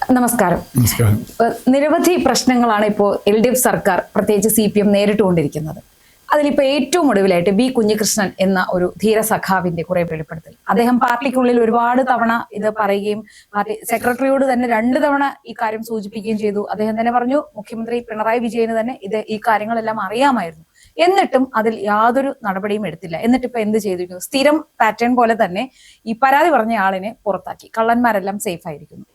നമസ്കാരം. നിരവധി പ്രശ്നങ്ങളാണ് ഇപ്പോൾ LDF സർക്കാർ പ്രത്യേകിച്ച് CPM നേരിട്ടുകൊണ്ടിരിക്കുന്നത്. അതിലിപ്പോൾ ഏറ്റവും ഒടുവിലായിട്ട് ബി കുഞ്ഞികൃഷ്ണൻ എന്ന ഒരു ധീര സഖാവിന്റെ കുറെ വെളിപ്പെടുത്തൽ. അദ്ദേഹം പാർട്ടിക്കുള്ളിൽ ഒരുപാട് തവണ ഇത് പറയുകയും പാർട്ടി സെക്രട്ടറിയോട് തന്നെ 2 തവണ ഈ കാര്യം സൂചിപ്പിക്കുകയും ചെയ്തു. അദ്ദേഹം തന്നെ പറഞ്ഞു മുഖ്യമന്ത്രി പിണറായി വിജയന് തന്നെ ഈ കാര്യങ്ങളെല്ലാം അറിയാമായിരുന്നു. എന്നിട്ടും അതിൽ യാതൊരു നടപടിയും എടുത്തില്ല. എന്നിട്ട് ഇപ്പൊ എന്ത് ചെയ്തിരിക്കുന്നു? സ്ഥിരം പാറ്റേൺ പോലെ തന്നെ ഈ പരാതി പറഞ്ഞ ആളിനെ പുറത്താക്കി. കള്ളന്മാരെല്ലാം സേഫ് ആയിരിക്കുന്നു.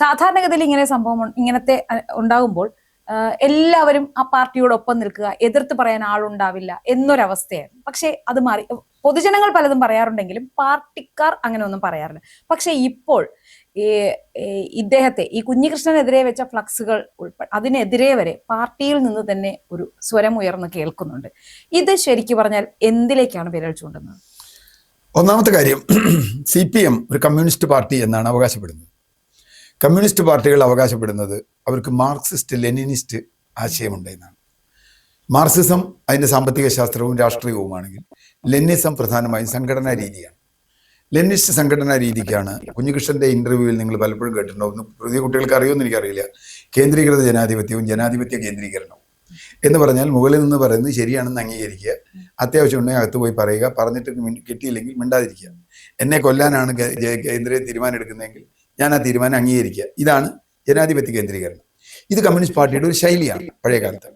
സാധാരണഗതിയിൽ ഇങ്ങനത്തെ ഉണ്ടാകുമ്പോൾ എല്ലാവരും ആ പാർട്ടിയോടൊപ്പം നിൽക്കുക, എതിർത്ത് പറയാൻ ആളുണ്ടാവില്ല എന്നൊരവസ്ഥയായിരുന്നു. പക്ഷെ അത് മാറി. പൊതുജനങ്ങൾ പലതും പറയാറുണ്ടെങ്കിലും പാർട്ടിക്കാർ അങ്ങനെ ഒന്നും പറയാറില്ല. പക്ഷെ ഇപ്പോൾ ഈ കുഞ്ഞികൃഷ്ണനെതിരെ വെച്ച ഫ്ലക്സുകൾ ഉൾപ്പെടെ അതിനെതിരെ വരെ പാർട്ടിയിൽ നിന്ന് തന്നെ ഒരു സ്വരം ഉയർന്ന് കേൾക്കുന്നുണ്ട്. ഇത് ശരിക്കും പറഞ്ഞാൽ എന്തിലേക്കാണ് വിരൽ ചൂണ്ടുന്നത്? ഒന്നാമത്തെ കാര്യം, CPM ഒരു കമ്മ്യൂണിസ്റ്റ് പാർട്ടി എന്നാണ് അവകാശപ്പെടുന്നത്. കമ്മ്യൂണിസ്റ്റ് പാർട്ടികൾ അവകാശപ്പെടുന്നത് അവർക്ക് മാർക്സിസ്റ്റ് ലെനിനിസ്റ്റ് ആശയമുണ്ടെന്നാണ്. മാർക്സിസം അതിൻ്റെ സാമ്പത്തിക ശാസ്ത്രവും രാഷ്ട്രീയവുമാണെങ്കിൽ ലെനിനിസം പ്രധാനമായും സംഘടനാ രീതിയാണ്. ലെനിനിസ്റ്റ് സംഘടനാ രീതിക്കാണ് കുഞ്ഞികൃഷ്ണന്റെ ഇന്റർവ്യൂവിൽ നിങ്ങൾ പലപ്പോഴും കേട്ടിട്ടുണ്ടാവും. പുതിയ കുട്ടികൾക്ക് അറിയുമെന്ന് എനിക്കറിയില്ല. കേന്ദ്രീകൃത ജനാധിപത്യവും ജനാധിപത്യ കേന്ദ്രീകരണവും എന്ന് പറഞ്ഞാൽ മുകളിൽ നിന്ന് പറയുന്നത് ശരിയാണെന്ന് അംഗീകരിക്കുക, അത്യാവശ്യം ഉണ്ടെങ്കിൽ അകത്ത് പോയി പറയുക, പറഞ്ഞിട്ട് കിട്ടിയില്ലെങ്കിൽ മിണ്ടാതിരിക്കുക. എന്നെ കൊല്ലാനാണ് കേന്ദ്രീയ തീരുമാനം എടുക്കുന്നതെങ്കിൽ ഞാൻ ആ തീരുമാനം അംഗീകരിക്കുക. ഇതാണ് ജനാധിപത്യ കേന്ദ്രീകരണം. ഇത് കമ്മ്യൂണിസ്റ്റ് പാർട്ടിയുടെ ഒരു ശൈലിയാണ് പഴയ കാലത്ത്.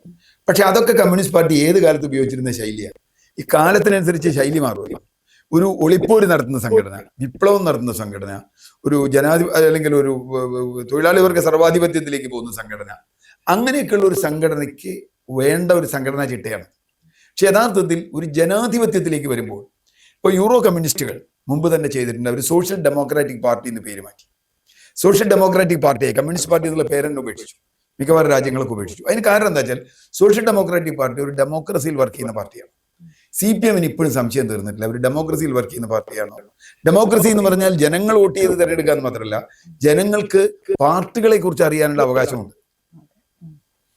പക്ഷെ അതൊക്കെ കമ്മ്യൂണിസ്റ്റ് പാർട്ടി ഏത് കാലത്ത് ഉപയോഗിച്ചിരുന്ന ശൈലിയാണ്. ഈ കാലത്തിനനുസരിച്ച് ശൈലി മാറുമല്ലോ. ഒരു ഒളിപ്പോര് നടത്തുന്ന സംഘടന, വിപ്ലവം നടത്തുന്ന സംഘടന, ഒരു അല്ലെങ്കിൽ ഒരു തൊഴിലാളി വർഗ സർവാധിപത്യത്തിലേക്ക് പോകുന്ന സംഘടന, അങ്ങനെയൊക്കെയുള്ള ഒരു സംഘടനയ്ക്ക് വേണ്ട ഒരു സംഘടനാ ചിട്ടയാണ്. പക്ഷെ യഥാർത്ഥത്തിൽ ഒരു ജനാധിപത്യത്തിലേക്ക് വരുമ്പോൾ ഇപ്പോൾ യൂറോ കമ്മ്യൂണിസ്റ്റുകൾ മുമ്പ് തന്നെ ചെയ്തിട്ടുണ്ട്. അവർ സോഷ്യൽ ഡെമോക്രാറ്റിക് പാർട്ടി എന്ന് പേര് മാറ്റി. സോഷ്യൽ ഡെമോക്രാറ്റിക് പാർട്ടിയെ കമ്മ്യൂണിസ്റ്റ് പാർട്ടി എന്നുള്ള പേരെന്നെ ഉപേക്ഷിച്ചു. മിക്കവാറും രാജ്യങ്ങൾക്ക് ഉപേക്ഷിച്ചു. അതിന് കാരണം എന്താ വെച്ചാൽ സോഷ്യൽ ഡെമോക്രാറ്റിക് പാർട്ടി ഒരു ഡെമോക്രസിയിൽ വർക്ക് ചെയ്യുന്ന പാർട്ടിയാണ്. CPM ഇപ്പോഴും സംശയം തീർന്നിട്ടില്ല. അവർ ഡെമോക്രസിയിൽ വർക്ക് ചെയ്യുന്ന പാർട്ടിയാണോ? ഡെമോക്രസി എന്ന് പറഞ്ഞാൽ ജനങ്ങൾ വോട്ട് ചെയ്ത് തിരഞ്ഞെടുക്കുക എന്ന് മാത്രമല്ല, ജനങ്ങൾക്ക് പാർട്ടികളെ കുറിച്ച് അറിയാനുള്ള അവകാശമുണ്ട്.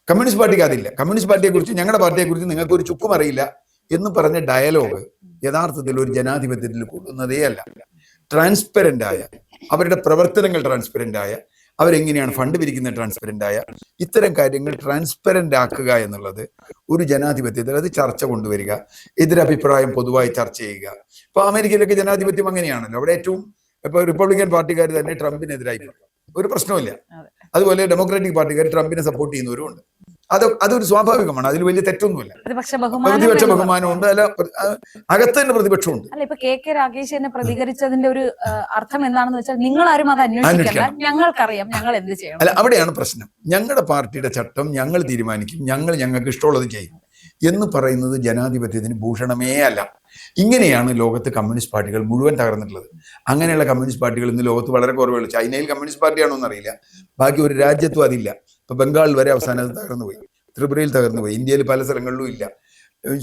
കമ്മ്യൂണിസ്റ്റ് പാർട്ടിക്ക് അതില്ല. കമ്മ്യൂണിസ്റ്റ് പാർട്ടിയെ കുറിച്ച്, ഞങ്ങളുടെ പാർട്ടിയെ കുറിച്ച് നിങ്ങൾക്ക് ഒരു ചുക്കും അറിയില്ല എന്ന് പറഞ്ഞ ഡയലോഗ് യഥാർത്ഥത്തിൽ ഒരു ജനാധിപത്യത്തിൽ കൂടുന്നതേ അല്ല. ട്രാൻസ്പെറന്റ് ആയ, അവരുടെ പ്രവർത്തനങ്ങൾ ട്രാൻസ്പെറന്റ് ആയ, അവരെങ്ങനെയാണ് ഫണ്ട് പിരിക്കുന്നത് ട്രാൻസ്പെറന്റ് ആയ, ഇത്തരം കാര്യങ്ങൾ ട്രാൻസ്പെറന്റ് ആക്കുക എന്നുള്ളത് ഒരു ജനാധിപത്യത്തിൽ അത് ചർച്ച കൊണ്ടുവരിക, എതിരഭിപ്രായം പൊതുവായി ചർച്ച ചെയ്യുക. ഇപ്പൊ അമേരിക്കയിലൊക്കെ ജനാധിപത്യം അങ്ങനെയാണല്ലോ. അവിടെ ഏറ്റവും ഇപ്പൊ റിപ്പബ്ലിക്കൻ പാർട്ടിക്കാർ തന്നെ ട്രംപിനെതിരായി ഒരു പ്രശ്നമില്ല. അതുപോലെ ഡെമോക്രാറ്റിക് പാർട്ടിക്കാർ ട്രംപിനെ സപ്പോർട്ട് ചെയ്യുന്നവരും ഉണ്ട്. അതൊരു സ്വാഭാവികമാണ്. അതിൽ വലിയ തെറ്റൊന്നുമില്ല. പ്രതിപക്ഷ ബഹുമാനമുണ്ട്, അല്ല അകത്ത് തന്നെ പ്രതിപക്ഷമുണ്ട്. അല്ല, ഇപ്പൊ KK രാഗേഷ് എന്നെ പ്രതികരിച്ചതിന്റെ ഒരു അർത്ഥം എന്താണെന്ന് വെച്ചാൽ നിങ്ങൾ ആരും അത് അന്വേഷിക്കണം, ഞങ്ങൾക്കറിയാം, ഞങ്ങൾ എന്ത് ചെയ്യണം. അല്ല, അവിടെയാണ് പ്രശ്നം. ഞങ്ങളുടെ പാർട്ടിയുടെ ചട്ടം ഞങ്ങൾ തീരുമാനിക്കും, ഞങ്ങൾക്ക് ഇഷ്ടമുള്ളത് ചെയ്യും എന്ന് പറയുന്നത് ജനാധിപത്യത്തിന് ഭൂഷണമേ അല്ല. ഇങ്ങനെയാണ് ലോകത്ത് കമ്മ്യൂണിസ്റ്റ് പാർട്ടികൾ മുഴുവൻ തകർന്നിട്ടുള്ളത്. അങ്ങനെയുള്ള കമ്മ്യൂണിസ്റ്റ് പാർട്ടികൾ ഇന്ന് ലോകത്ത് വളരെ കുറവുള്ളൂ. ചൈനയിൽ കമ്മ്യൂണിസ്റ്റ് പാർട്ടിയാണോ എന്നറിയില്ല, ബാക്കി ഒരു രാജ്യത്തും അതില്ല. ഇപ്പൊ ബംഗാളിൽ വരെ അവസാനം അത് തകർന്നുപോയി, ത്രിപുരയിൽ തകർന്നുപോയി, ഇന്ത്യയിൽ പല സ്ഥലങ്ങളിലും ഇല്ല.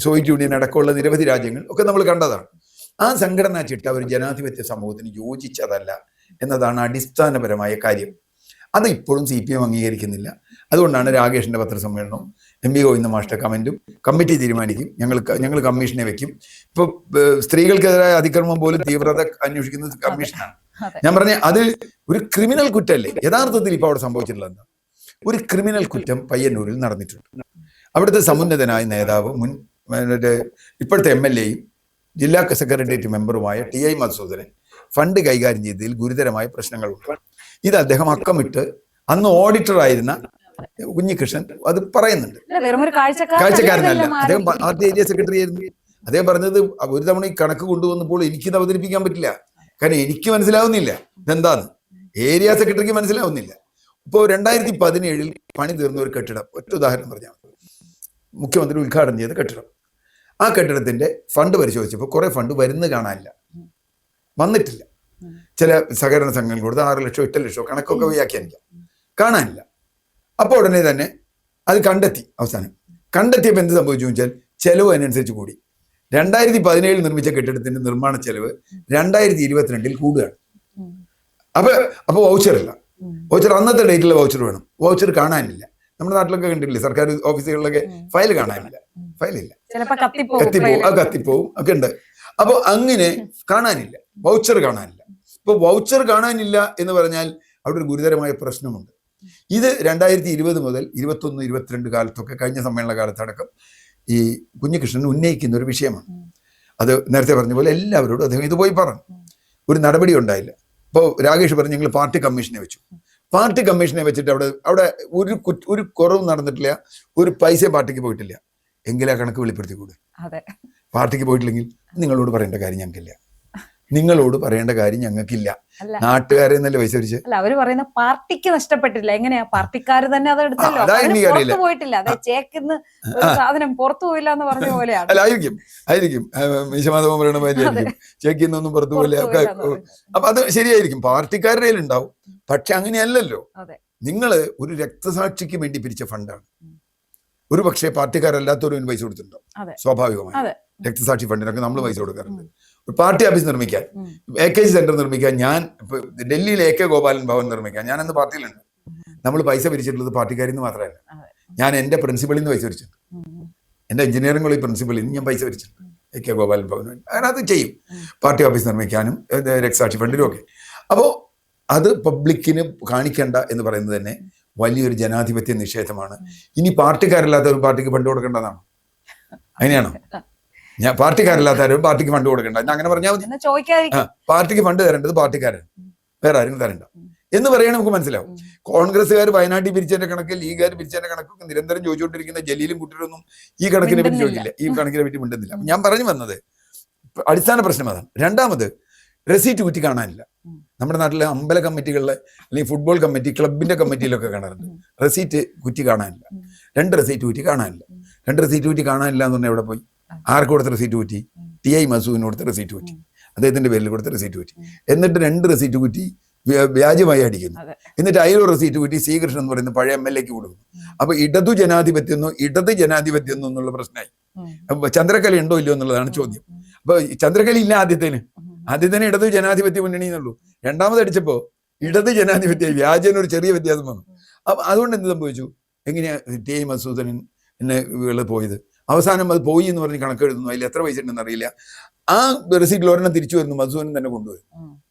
സോവിയറ്റ് യൂണിയൻ അടക്കമുള്ള നിരവധി രാജ്യങ്ങൾ ഒക്കെ നമ്മൾ കണ്ടതാണ്. ആ സംഘടനാ ചിട്ട ഒരു ജനാധിപത്യ സമൂഹത്തിന് യോജിച്ചതല്ല എന്നതാണ് അടിസ്ഥാനപരമായ കാര്യം. അത് ഇപ്പോഴും CPM അംഗീകരിക്കുന്നില്ല. അതുകൊണ്ടാണ് രാകേഷിന്റെ പത്രസമ്മേളനവും MB ഗോവിന്ദ മാഷ്ട കമന്റും കമ്മിറ്റി തീരുമാനിക്കും, ഞങ്ങൾ കമ്മീഷനെ വെക്കും. ഇപ്പൊ സ്ത്രീകൾക്കെതിരായ അതിക്രമം പോലും തീവ്രത അന്വേഷിക്കുന്നത് കമ്മീഷനാണ്. ഞാൻ പറഞ്ഞ അത് ഒരു ക്രിമിനൽ കുറ്റമല്ലേ യഥാർത്ഥത്തിൽ ഇപ്പൊ അവിടെ സംഭവിച്ചിട്ടുള്ളത്? എന്താ? ഒരു ക്രിമിനൽ കുറ്റം പയ്യന്നൂരിൽ നടന്നിട്ടുണ്ട്. അവിടുത്തെ സമുന്നതനായ നേതാവ്, ഇപ്പോഴത്തെ MLAയും ജില്ലാ സെക്രട്ടേറിയറ്റ് മെമ്പറുമായ TI മധുസൂദനൻ ഫണ്ട് കൈകാര്യം ചെയ്തതിൽ ഗുരുതരമായ പ്രശ്നങ്ങളുണ്ട്. ഇത് അദ്ദേഹം അക്കമിട്ട് അന്ന് ഓഡിറ്റർ ആയിരുന്ന കുഞ്ഞികൃഷ്ണൻ അത് പറയുന്നുണ്ട്. കാഴ്ചക്കാരനല്ല, അദ്ദേഹം പാർട്ടി ഏരിയ സെക്രട്ടറി ആയിരുന്നു. അദ്ദേഹം പറഞ്ഞത് ഒരു തവണ ഈ കണക്ക് കൊണ്ടുവന്നപ്പോൾ എനിക്കിത് അവതരിപ്പിക്കാൻ പറ്റില്ല, കാരണം എനിക്ക് മനസ്സിലാവുന്നില്ല ഇതെന്താന്ന്, ഏരിയ സെക്രട്ടറിക്ക് മനസ്സിലാവുന്നില്ല. ഇപ്പോൾ 2017 പണി തീർന്ന ഒരു കെട്ടിടം, ഒറ്റ ഉദാഹരണം പറഞ്ഞാൽ മുഖ്യമന്ത്രി ഉദ്ഘാടനം ചെയ്ത കെട്ടിടം. ആ കെട്ടിടത്തിന്റെ ഫണ്ട് പരിശോധിച്ചപ്പോൾ കുറെ ഫണ്ട് വന്നിട്ടില്ല. ചില സഹകരണ സംഘങ്ങൾ കൊടുത്ത് 6 ലക്ഷം 8 ലക്ഷം കണക്കൊക്കെ വ്യാഖ്യാനിക്കാം, കാണാനില്ല. അപ്പോൾ ഉടനെ തന്നെ അത് അവസാനം കണ്ടെത്തിയപ്പോൾ എന്ത് സംഭവിച്ചു വെച്ചാൽ ചെലവ് അതിനനുസരിച്ച് കൂടി. 2017 നിർമ്മിച്ച കെട്ടിടത്തിന്റെ നിർമ്മാണ ചെലവ് 2022 കൂടുകയാണ്. അപ്പൊ വൗച്ചറില്ല. വൗച്ചർ അന്നത്തെ ഡേറ്റിലെ വൗച്ചർ വേണം. വൗച്ചർ കാണാനില്ല. നമ്മുടെ നാട്ടിലൊക്കെ കണ്ടിട്ടില്ലേ, സർക്കാർ ഓഫീസുകളിലൊക്കെ ഫയൽ കാണാനില്ല, ഫയലില്ല, കത്തിപ്പോവും ഒക്കെ ഉണ്ട്. അപ്പൊ അങ്ങനെ കാണാനില്ല, വൗച്ചർ കാണാനില്ല. ഇപ്പൊ വൗച്ചർ കാണാനില്ല എന്ന് പറഞ്ഞാൽ അവിടെ ഒരു ഗുരുതരമായ പ്രശ്നമുണ്ട്. ഇത് 2020 മുതൽ 21, 22 കാലത്തൊക്കെ കഴിഞ്ഞ സമ്മേളന കാലത്തടക്കം ഈ കുഞ്ഞികൃഷ്ണൻ ഉന്നയിക്കുന്ന ഒരു വിഷയമാണ്. അത് നേരത്തെ പറഞ്ഞ പോലെ എല്ലാവരോടും അദ്ദേഹം ഇത് പോയി പറഞ്ഞു. ഒരു നടപടി ഉണ്ടായില്ല. ഇപ്പോൾ രാകേഷ് പറഞ്ഞു ഞങ്ങൾ പാർട്ടി കമ്മീഷനെ വെച്ചു. പാർട്ടി കമ്മീഷനെ വെച്ചിട്ട് അവിടെ ഒരു കുറവും നടന്നിട്ടില്ല, ഒരു പൈസ പാർട്ടിക്ക് പോയിട്ടില്ല. എങ്കിലും ആ കണക്ക് വെളിപ്പെടുത്തിക്കൂടെ? പാർട്ടിക്ക് പോയിട്ടില്ലെങ്കിൽ നിങ്ങളോട് പറയേണ്ട കാര്യം ഞങ്ങൾക്കില്ല, നിങ്ങളോട് പറയേണ്ട കാര്യം ഞങ്ങൾക്കില്ല. നാട്ടുകാരെ എന്നല്ലേ പൈസ പിരിച്ച്? അല്ല, അവര് പറയുന്ന പാർട്ടിക്ക് നഷ്ടപ്പെട്ടില്ല. എങ്ങനെയാ പാർട്ടിക്കാർ തന്നെ അത് എടുത്തല്ലോ, പോയിട്ടില്ല, അതെ ചേക്കിന്ന് സാധനം പുറത്തു പോയില്ല എന്ന് പറഞ്ഞ പോലെയാണ്. അല്ല, ആയിരിക്കും മീശമാധവൻ പറയണ മാതിരിയായിരിക്കും, ചേക്കിന്നൊന്നും പുറത്തു പോയില്ല. അപ്പൊ അത് ശരിയായിരിക്കും, പാർട്ടിക്കാരുടെ കയ്യിൽ ഉണ്ടാവും. പക്ഷെ അങ്ങനെയല്ലല്ലോ. നിങ്ങള് ഒരു രക്തസാക്ഷിക്ക് വേണ്ടി പിരിച്ച ഫണ്ടാണ്. ഒരു പക്ഷേ പാർട്ടിക്കാരല്ലാത്തവരും പൈസ കൊടുത്തിട്ടുണ്ടോ? സ്വാഭാവികമായി രക്തസാക്ഷി ഫണ്ടിനൊക്കെ നമ്മൾ പൈസ കൊടുക്കാറുണ്ട്. ഒരു പാർട്ടി ഓഫീസ് നിർമ്മിക്കാൻ, AKG സെന്റർ നിർമ്മിക്കാൻ, ഞാൻ ഡൽഹിയിൽ AK ഗോപാലൻ ഭവൻ നിർമ്മിക്കാൻ ഞാൻ അന്ന് പാർട്ടിയിലുണ്ട്. നമ്മൾ പൈസ പിരിച്ചിട്ടുള്ളത് പാർട്ടിക്കാരിൽ നിന്ന് മാത്രമല്ല, ഞാൻ എൻ്റെ പ്രിൻസിപ്പളിൽ നിന്ന് പൈസ പിരിച്ചിട്ടുണ്ട്. എൻ്റെ എഞ്ചിനീയറിംഗ് കോളേജ് പ്രിൻസിപ്പളിൽ നിന്ന് ഞാൻ പൈസ പിരിച്ചിട്ടുണ്ട് AK ഗോപാലൻ ഭവൻ. അതിനകത്ത് ചെയ്യും, പാർട്ടി ഓഫീസ് നിർമ്മിക്കാനും രക്തസാക്ഷി ഫണ്ടിലും ഒക്കെ. അപ്പോൾ അത് പബ്ലിക്കിന് കാണിക്കേണ്ട എന്ന് പറയുന്നത് തന്നെ വലിയൊരു ജനാധിപത്യ നിഷേധമാണ്. ഇനി പാർട്ടിക്കാരല്ലാത്തവരും പാർട്ടിക്ക് ഫണ്ട് കൊടുക്കേണ്ടതാണോ? അങ്ങനെയാണോ? ഞാൻ പാർട്ടിക്കാരല്ലാത്തവരും പാർട്ടിക്ക് ഫണ്ട് കൊടുക്കേണ്ട അങ്ങനെ പറഞ്ഞാൽ മതി. പാർട്ടിക്ക് ഫണ്ട് തരേണ്ടത് പാർട്ടിക്കാരാണ്, വേറെ ആരും തരണ്ട എന്ന് പറയണ നമുക്ക് മനസ്സിലാവും. കോൺഗ്രസ്സുകാർ വയനാട്ടിൽ പിരിച്ചതിന്റെ കണക്ക്, ലീഗുകാർ പിരിച്ചതിന്റെ കണക്കൊക്കെ നിരന്തരം ചോദിച്ചുകൊണ്ടിരിക്കുന്ന ജലീലും കുട്ടികളൊന്നും ഈ കണക്കിനെ പറ്റി ചോദിക്കില്ല, ഈ കണക്കിനെ പറ്റി മിണ്ടുന്നില്ല. ഞാൻ പറഞ്ഞു വന്നത് അടിസ്ഥാന പ്രശ്നം അതാണ്. രണ്ടാമത്, റെസീറ്റ് കുറ്റി കാണാനില്ല. നമ്മുടെ നാട്ടിലെ അമ്പല കമ്മിറ്റികളിലെ അല്ലെങ്കിൽ ഫുട്ബോൾ കമ്മിറ്റി, ക്ലബിന്റെ കമ്മിറ്റിയിലൊക്കെ കാണാറുണ്ട്. റെസീറ്റ് കുറ്റി കാണാനില്ല. 2 റെസീറ്റ് കുറ്റി കാണാനില്ല. 2 റെസീറ്റ് കുറ്റി കാണാനില്ല എന്ന് പറഞ്ഞാൽ എവിടെ പോയി? ആർക്ക് കൊടുത്ത റെസീറ്റ് കുറ്റി? TI മസൂദിന് കൊടുത്ത റെസീറ്റ് കുറ്റി, അദ്ദേഹത്തിന്റെ പേരിൽ കൊടുത്ത റെസീറ്റ് കുറ്റി. എന്നിട്ട് 2 റെസീറ്റ് കുറ്റി വ്യാജമായി അടിക്കുന്നു. എന്നിട്ട് അതിലൊരു റെസീറ്റ് കുറ്റി ശ്രീകൃഷ്ണൻ എന്ന് പറയുന്ന പഴയ MLA-ക്ക് കൊടുക്കുന്നു. അപ്പൊ ഇടത് ജനാധിപത്യം എന്നുള്ള പ്രശ്നമായി. ചന്ദ്രക്കല ഉണ്ടോ ഇല്ലയോ എന്നുള്ളതാണ് ചോദ്യം. അപ്പൊ ചന്ദ്രക്കല ഇല്ല ആദ്യത്തേന് ഇടത് ജനാധിപത്യ മുന്നണി എന്നുള്ളൂ. രണ്ടാമത് അടിച്ചപ്പോ ഇടത് ജനാധിപത്യ വ്യാജന ഒരു ചെറിയ വ്യത്യാസം വന്നു. അപ്പൊ അതുകൊണ്ട് എന്ത് സംഭവിച്ചു? എങ്ങനെയാ TI മസൂദന് പോയത്? അവസാനം അത് പോയി എന്ന് പറഞ്ഞ് കണക്കെഴുതുന്നു, അതിൽ എത്ര പൈസ ഉണ്ടെന്ന് അറിയില്ല. ആ റെസീറ്റിൽ ഒരെണ്ണം തിരിച്ചു വരുന്നു, മസൂദൻ തന്നെ കൊണ്ടുവരും.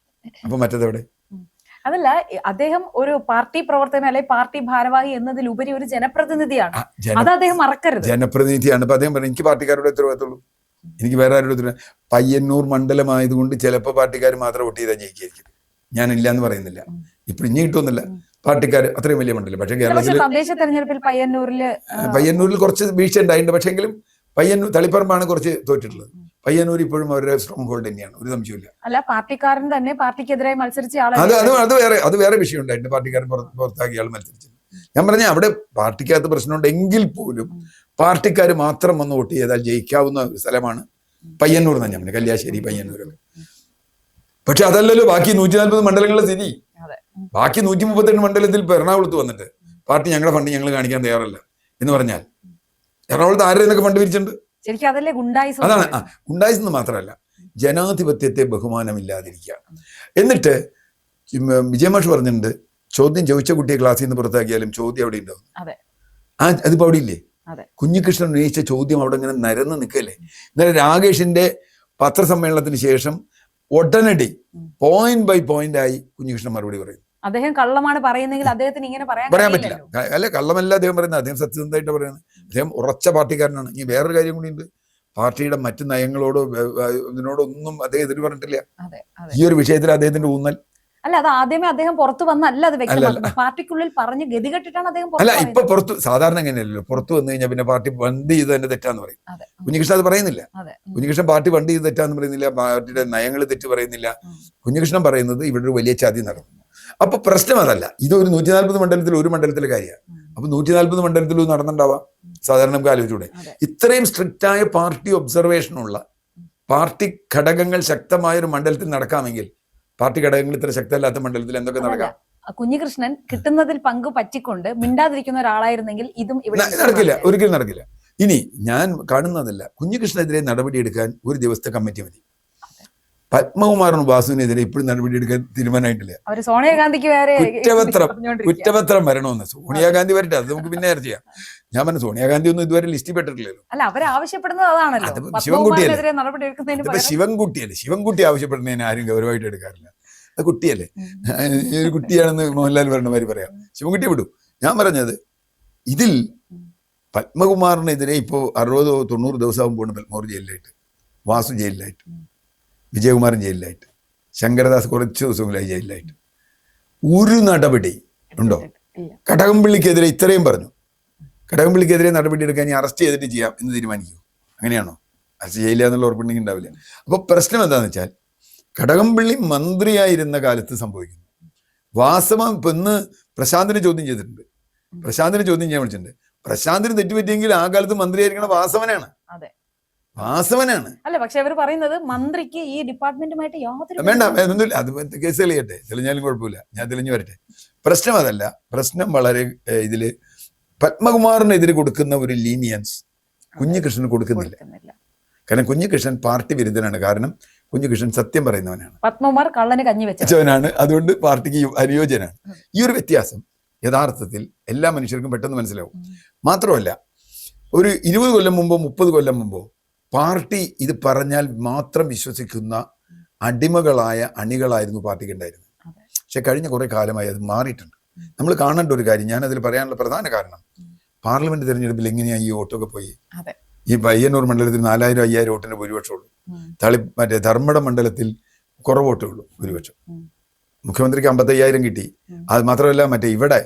അപ്പൊ മറ്റേതെവിടെ? അതല്ല, അദ്ദേഹം ഒരു പാർട്ടി പ്രവർത്തകൻ അല്ലെ പാർട്ടി ഭാരവാഹി എന്നതിലുപരി ഒരു ജനപ്രതിനിധിയാണ്. അത് അദ്ദേഹം മറക്കരുത്. ജനപ്രതിനിധിയാണ്. അപ്പൊ അദ്ദേഹം പറഞ്ഞു എനിക്ക് പാർട്ടിക്കാരുടെ ഉത്തരവാദിത്തമുള്ളൂ, എനിക്ക് വേറെ ആരുടെ ഉത്തരവാദിത്തം. പയ്യന്നൂർ മണ്ഡലമായതുകൊണ്ട് ചിലപ്പോൾ പാർട്ടിക്കാർ മാത്രം വോട്ട് ചെയ്താൽ ജയിക്കായിരിക്കും. ഞാനില്ല എന്ന് പറയുന്നില്ല, ഇപ്പൊ ഇനി കിട്ടുമെന്നില്ല. പാർട്ടിക്കാർ അത്രയും വലിയ മണ്ഡലം. പക്ഷെ കേരളത്തിൽ തദ്ദേശ തെരഞ്ഞെടുപ്പിൽ പയ്യന്നൂരിൽ കുറച്ച് വീഴ്ച ഉണ്ടായിട്ടുണ്ട്. പക്ഷെങ്കിലും പയ്യന്നൂർ, തളിപ്പറമ്പാണ് കുറച്ച് തോറ്റിട്ടുള്ളത്. പയ്യന്നൂർ ഇപ്പോഴും അവരുടെ സ്ട്രോങ് ഹോൾഡ് തന്നെയാണ്, ഒരു സംശയമില്ല. അല്ല, പാർട്ടിക്കാരൻ തന്നെ പാർട്ടിക്കെതിരെ മത്സരിച്ച അത് വേറെ വിഷയം ഉണ്ടായിട്ടുണ്ട്. പാർട്ടിക്കാരൻ പുറത്താക്കിയ ആൾ മത്സരിച്ചു. ഞാൻ പറഞ്ഞ അവിടെ പാർട്ടിക്കകത്ത് പ്രശ്നമുണ്ടെങ്കിൽ പോലും പാർട്ടിക്കാർ മാത്രം വന്ന് വോട്ട് ചെയ്താൽ ജയിക്കാവുന്ന സ്ഥലമാണ് പയ്യന്നൂർ എന്ന് ഞാൻ പറഞ്ഞു, കല്യാശ്ശേരി, പയ്യന്നൂരൊക്കെ. പക്ഷെ അതല്ലല്ലോ ബാക്കി 140 മണ്ഡലങ്ങളുടെ സ്ഥിതി. ബാക്കി 138 മണ്ഡലത്തിൽ ഇപ്പൊ എറണാകുളത്ത് വന്നിട്ട് പാർട്ടി ഞങ്ങളുടെ ഫണ്ട് ഞങ്ങൾ കാണിക്കാൻ തയ്യാറല്ല എന്ന് പറഞ്ഞാൽ എറണാകുളത്ത് ആരുടെ നിന്നൊക്കെ ഫണ്ട് പിരിച്ചിട്ടുണ്ട്? അതാണ് ഗുണ്ടായിസം എന്ന് മാത്രമല്ല, ജനാധിപത്യത്തെ ബഹുമാനമില്ലാതിരിക്കുക. എന്നിട്ട് വിജയമാഷ് പറഞ്ഞിട്ടുണ്ട്, ചോദ്യം ചോദിച്ച കുട്ടിയെ ക്ലാസ്സിൽ നിന്ന് പുറത്താക്കിയാലും ചോദ്യം അവിടെ ഉണ്ടാവും. അതിപ്പോ അവിടെ ഇല്ലേ? കുഞ്ഞികൃഷ്ണൻ ഉന്നയിച്ച ചോദ്യം അവിടെ ഇങ്ങനെ നിരന്ന് നിൽക്കല്ലേ. ഇന്നലെ രാകേഷിന്റെ പത്രസമ്മേളനത്തിന് ശേഷം ഉടനടി പോയിന്റ് ബൈ പോയിന്റ് ആയി കുഞ്ഞികൃഷ്ണൻ മറുപടി പറയും. അദ്ദേഹം കള്ളമാണ് പറയുന്നെങ്കിൽ അദ്ദേഹത്തിന് ഇങ്ങനെ പറയാൻ പറ്റില്ല. അല്ല, കള്ളമല്ല അദ്ദേഹം പറയുന്നത്, അദ്ദേഹം സത്യസന്ധമായിട്ട് പറയുന്നത്. അദ്ദേഹം ഉറച്ച പാർട്ടിക്കാരനാണ്. ഇനി വേറൊരു കാര്യം കൂടി ഉണ്ട്, പാർട്ടിയുടെ മറ്റു നയങ്ങളോടോ ഇതിനോടൊന്നും അദ്ദേഹം എതിര് പറഞ്ഞിട്ടില്ല. ഈ ഒരു വിഷയത്തിൽ അദ്ദേഹത്തിന്റെ ഊന്നൽ അല്ല, അത് ആദ്യമേ അദ്ദേഹം പുറത്തു വന്നല്ല, അത് വ്യക്തമാക്കുന്നത് പാർട്ടിക്കുള്ളിൽ പറഞ്ഞ് ഗതികെട്ടിട്ടാണ് അദ്ദേഹം. അല്ല, ഇപ്പൊ പുറത്ത് സാധാരണ എങ്ങനെയല്ലോ, പുറത്തു വന്നു കഴിഞ്ഞാൽ പിന്നെ പാർട്ടി ഫണ്ട് ചെയ്ത് തന്നെ തെറ്റാന്ന് പറയും. കുഞ്ഞികൃഷ്ണൻ അത് പറയുന്നില്ല. കുഞ്ഞികൃഷ്ണൻ പാർട്ടി ഫണ്ട് ചെയ്ത് തെറ്റാന്ന് പറയുന്നില്ല, പാർട്ടിയുടെ നയങ്ങൾ തെറ്റ് പറയുന്നില്ല. കുഞ്ഞികൃഷ്ണൻ പറയുന്നത് ഇവിടെ ഒരു വലിയ ചതി നടന്നു. അപ്പൊ പ്രശ്നം അതല്ല, ഇതൊരു 140 മണ്ഡലത്തിൽ ഒരു മണ്ഡലത്തിലെ കാര്യമാണ്. അപ്പൊ 140 മണ്ഡലത്തിലും നടന്നുണ്ടാവാം. സാധാരണ നമുക്ക് ആലോചിച്ചൂടെ? ഇത്രയും സ്ട്രിക്റ്റായ പാർട്ടി ഒബ്സർവേഷനുള്ള, പാർട്ടി ഘടകങ്ങൾ ശക്തമായ ഒരു മണ്ഡലത്തിൽ നടക്കാമെങ്കിൽ പാർട്ടി ഘടകങ്ങൾ ഇത്ര ശക്തമല്ലാത്ത മണ്ഡലത്തിൽ എന്തൊക്കെ നടക്കാം? കുഞ്ഞികൃഷ്ണൻ കിട്ടുന്നതിൽ പങ്ക് പറ്റിക്കൊണ്ട് മിണ്ടാതിരിക്കുന്ന ഒരാളായിരുന്നെങ്കിൽ ഇതും നടക്കില്ല, ഒരിക്കലും നടക്കില്ല. ഇനി ഞാൻ കാണുന്നതല്ല, കുഞ്ഞികൃഷ്ണനെതിരെ നടപടിയെടുക്കാൻ ഒരു ദിവസത്തെ കമ്മിറ്റി മതി. പത്മകുമാറിനും വാസുവിനെതിരെ ഇപ്പോഴും നടപടിയെടുക്കാൻ തീരുമാനമായിട്ടില്ല. കുറ്റപത്രം വരണമെന്ന്. സോണിയാഗാന്ധി വരട്ടെ, അത് നമുക്ക് പിന്നെ ചെയ്യാം. ഞാൻ പറഞ്ഞു, സോണിയാഗാന്ധി ഒന്നും ഇതുവരെ ലിസ്റ്റിൽ പെട്ടിട്ടില്ലല്ലോ. ശിവൻകുട്ടിയല്ലേ, ശിവൻകുട്ടി ആവശ്യപ്പെടുന്നതിന് ആരും ഗൗരവമായിട്ട് എടുക്കാറില്ല. അത് കുട്ടിയല്ലേ, ഒരു കുട്ടിയാണെന്ന് മോഹൻലാൽ പറഞ്ഞ മാതിരി പറയാം. ശിവൻകുട്ടിയെ വിടൂ. ഞാൻ പറഞ്ഞത് ഇതിൽ പത്മകുമാറിനെതിരെ ഇപ്പോൾ 60-90 ദിവസമാകുമ്പോൾ പത്മകുമാർ ജയിലിലായിട്ട്, വാസു ജയിലിലായിട്ട്, വിജയകുമാരൻ ജയിലിലായിട്ട്, ശങ്കരദാസ് കുറച്ച് ദിവസങ്ങളായി ജയിലിലായിട്ട്. ഒരു നടപടി ഉണ്ടോ? കടകംപള്ളിക്കെതിരെ ഇത്രയും പറഞ്ഞു, കടകംപള്ളിക്കെതിരെ നടപടി എടുക്കാൻ ഇനി അറസ്റ്റ് ചെയ്തിട്ട് ചെയ്യാം എന്ന് തീരുമാനിക്കൂ. അങ്ങനെയാണോ? അറസ്റ്റ് ചെയ്യില്ല എന്നുള്ള ഉറപ്പുണ്ടെങ്കിൽ ഉണ്ടാവില്ല. അപ്പോൾ പ്രശ്നം എന്താണെന്ന് വെച്ചാൽ കടകംപള്ളി മന്ത്രിയായിരുന്ന കാലത്ത് സംഭവിക്കുന്നു. വാസവം ഇപ്പം ഇന്ന് പ്രശാന്തിനെ ചോദ്യം ചെയ്തിട്ടുണ്ട്, പ്രശാന്തിനെ ചോദ്യം ചെയ്യാൻ വിളിച്ചിട്ടുണ്ട്. പ്രശാന്തിന് തെറ്റുപറ്റിയെങ്കിൽ ആ കാലത്ത് മന്ത്രിയായിരിക്കണ വാസവനാണ്, വാസവനാണ്. അല്ല, പക്ഷെ അവർ പറയുന്നത് മന്ത്രിക്ക് ഈ ഡിപ്പാർട്ട്മെന്റുമായിട്ട് യാതൊരു വേണ്ട, ഒന്നുമില്ല, അത് കേസ് തെളിയട്ടെ, തെളിഞ്ഞാലും കുഴപ്പമില്ല, ഞാൻ തെളിഞ്ഞു വരട്ടെ. പ്രശ്നം അതല്ല. പ്രശ്നം വളരെ ഇതില് പത്മകുമാറിനെതിരെ കൊടുക്കുന്ന ഒരു ലീനിയൻസ് കുഞ്ഞികൃഷ്ണന് കൊടുക്കുന്നില്ല. കാരണം കുഞ്ഞികൃഷ്ണൻ പാർട്ടി വിരുദ്ധനാണ്. കാരണം കുഞ്ഞികൃഷ്ണൻ സത്യം പറയുന്നവനാണ്, പത്മകുമാർ കള്ളന് കഞ്ഞി വെച്ചവനാണ്, അതുകൊണ്ട് പാർട്ടിക്ക് അനുയോജ്യനാണ്. ഈ ഒരു വ്യത്യാസം യഥാർത്ഥത്തിൽ എല്ലാ മനുഷ്യർക്കും പെട്ടെന്ന് മനസ്സിലാവും. മാത്രമല്ല, ഒരു 20 കൊല്ലം മുമ്പോ 30 കൊല്ലം മുമ്പോ പാർട്ടി ഇത് പറഞ്ഞാൽ മാത്രം വിശ്വസിക്കുന്ന അടിമകളായ അണികളായിരുന്നു പാർട്ടിക്ക് ഉണ്ടായിരുന്നത്. പക്ഷെ കഴിഞ്ഞ കുറെ കാലമായി അത് മാറിയിട്ടുണ്ട്. നമ്മൾ കാണേണ്ട ഒരു കാര്യം, ഞാനതിൽ പറയാനുള്ള പ്രധാന കാരണം, പാർലമെന്റ് തെരഞ്ഞെടുപ്പിൽ എങ്ങനെയാണ് ഈ വോട്ടൊക്കെ പോയി. ഈ പയ്യന്നൂർ മണ്ഡലത്തിൽ 4000-5000 വോട്ടിന്റെ ഭൂരിപക്ഷമുള്ളൂ. മറ്റേ ധർമ്മടം മണ്ഡലത്തിൽ കുറവ് വോട്ടേ ഉള്ളൂ ഭൂരിപക്ഷം. മുഖ്യമന്ത്രിക്ക് 55,000 കിട്ടി. അത് മാത്രമല്ല, മറ്റേ ഇവിടെ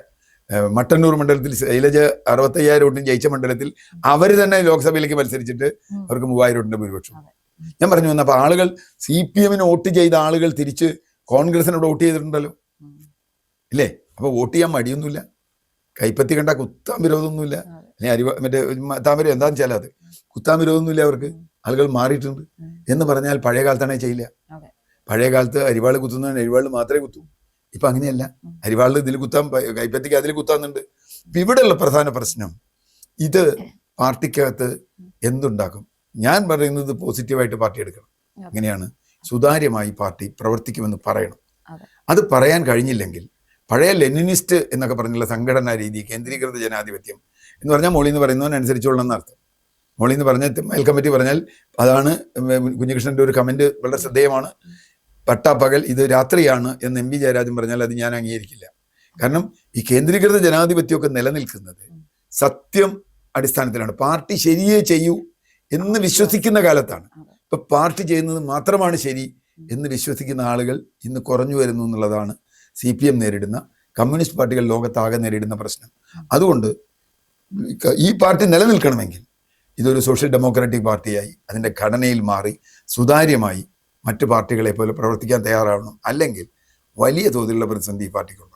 മട്ടന്നൂർ മണ്ഡലത്തിൽ ശൈലജ 65,000 വോട്ടിന് ജയിച്ച മണ്ഡലത്തിൽ അവർ തന്നെ ലോക്സഭയിലേക്ക് മത്സരിച്ചിട്ട് അവർക്ക് 3000 വോട്ടിന്റെ ഭൂരിപക്ഷം. ഞാൻ പറഞ്ഞു വന്ന, അപ്പൊ ആളുകൾ CPM വോട്ട് ചെയ്ത ആളുകൾ തിരിച്ച് കോൺഗ്രസിനോട് വോട്ട് ചെയ്തിട്ടുണ്ടല്ലോ, ഇല്ലേ? അപ്പൊ വോട്ട് ചെയ്യാൻ മടിയൊന്നുമില്ല, കൈപ്പത്തി കണ്ട കുത്താൻ വിരോധമൊന്നുമില്ല. മറ്റേ താമര എന്താണെന്ന് വെച്ചാൽ അത് കുത്താൻ വിരോധമൊന്നുമില്ല അവർക്ക്. ആളുകൾ മാറിയിട്ടുണ്ട് എന്ന് പറഞ്ഞാൽ പഴയ കാലത്താണേ ചെയ്യില്ല. പഴയ കാലത്ത് അരിവാൾ കുത്തുന്നതിന് അരിവാളിൽ മാത്രമേ കുത്തൂ. ഇപ്പൊ അങ്ങനെയല്ല, അരിവാളിൽ ഇതിൽ കുത്താൻ, കൈപ്പത്തിക്ക് അതിൽ കുത്താന്നുണ്ട്. ഇവിടെയുള്ള പ്രധാന പ്രശ്നം, ഇത് പാർട്ടിക്കകത്ത് എന്തുണ്ടാക്കും? ഞാൻ പറയുന്നത് പോസിറ്റീവായിട്ട് പാർട്ടി എടുക്കണം. എങ്ങനെയാണ്? സുതാര്യമായി പാർട്ടി പ്രവർത്തിക്കുമെന്ന് പറയണം. അത് പറയാൻ കഴിഞ്ഞില്ലെങ്കിൽ പഴയ ലെനിനിസ്റ്റ് എന്നൊക്കെ പറഞ്ഞുള്ള സംഘടനാ രീതി, കേന്ദ്രീകൃത ജനാധിപത്യം എന്ന് പറഞ്ഞാൽ മോളിൽ നിന്ന് പറയുന്നവനനുസരിച്ചുള്ള എന്നർത്ഥം. മോളിൽ നിന്ന് പറഞ്ഞ മേൽ കമ്മിറ്റി പറഞ്ഞാൽ അതാണ്. കുഞ്ഞികൃഷ്ണന്റെ ഒരു കമന്റ് വളരെ ശ്രദ്ധേയമാണ്. പട്ടാപ്പകൽ ഇത് രാത്രിയാണ് എന്ന് MP ജയരാജൻ പറഞ്ഞാൽ അത് ഞാൻ അംഗീകരിക്കില്ല. കാരണം ഈ കേന്ദ്രീകൃത ജനാധിപത്യമൊക്കെ നിലനിൽക്കുന്നത് സത്യം അടിസ്ഥാനത്തിലാണ്. പാർട്ടി ശരിയേ ചെയ്യൂ എന്ന് വിശ്വസിക്കുന്ന കാലത്താണ്. ഇപ്പൊ പാർട്ടി ചെയ്യുന്നത് മാത്രമാണ് ശരി എന്ന് വിശ്വസിക്കുന്ന ആളുകൾ ഇന്ന് കുറഞ്ഞു വരുന്നു എന്നുള്ളതാണ് CPM നേരിടുന്ന, കമ്മ്യൂണിസ്റ്റ് പാർട്ടികൾ ലോകത്താകെ നേരിടുന്ന പ്രശ്നം. അതുകൊണ്ട് ഈ പാർട്ടി നിലനിൽക്കണമെങ്കിൽ ഇതൊരു സോഷ്യൽ ഡെമോക്രാറ്റിക് പാർട്ടിയായി അതിൻ്റെ ഘടനയിൽ മാറി സുതാര്യമായി മറ്റു പാർട്ടികളെ പോലെ പ്രവർത്തിക്കാൻ തയ്യാറാവണം. അല്ലെങ്കിൽ വലിയ തോതിലുള്ള പ്രതിസന്ധി ഈ പാർട്ടിക്കുണ്ട്.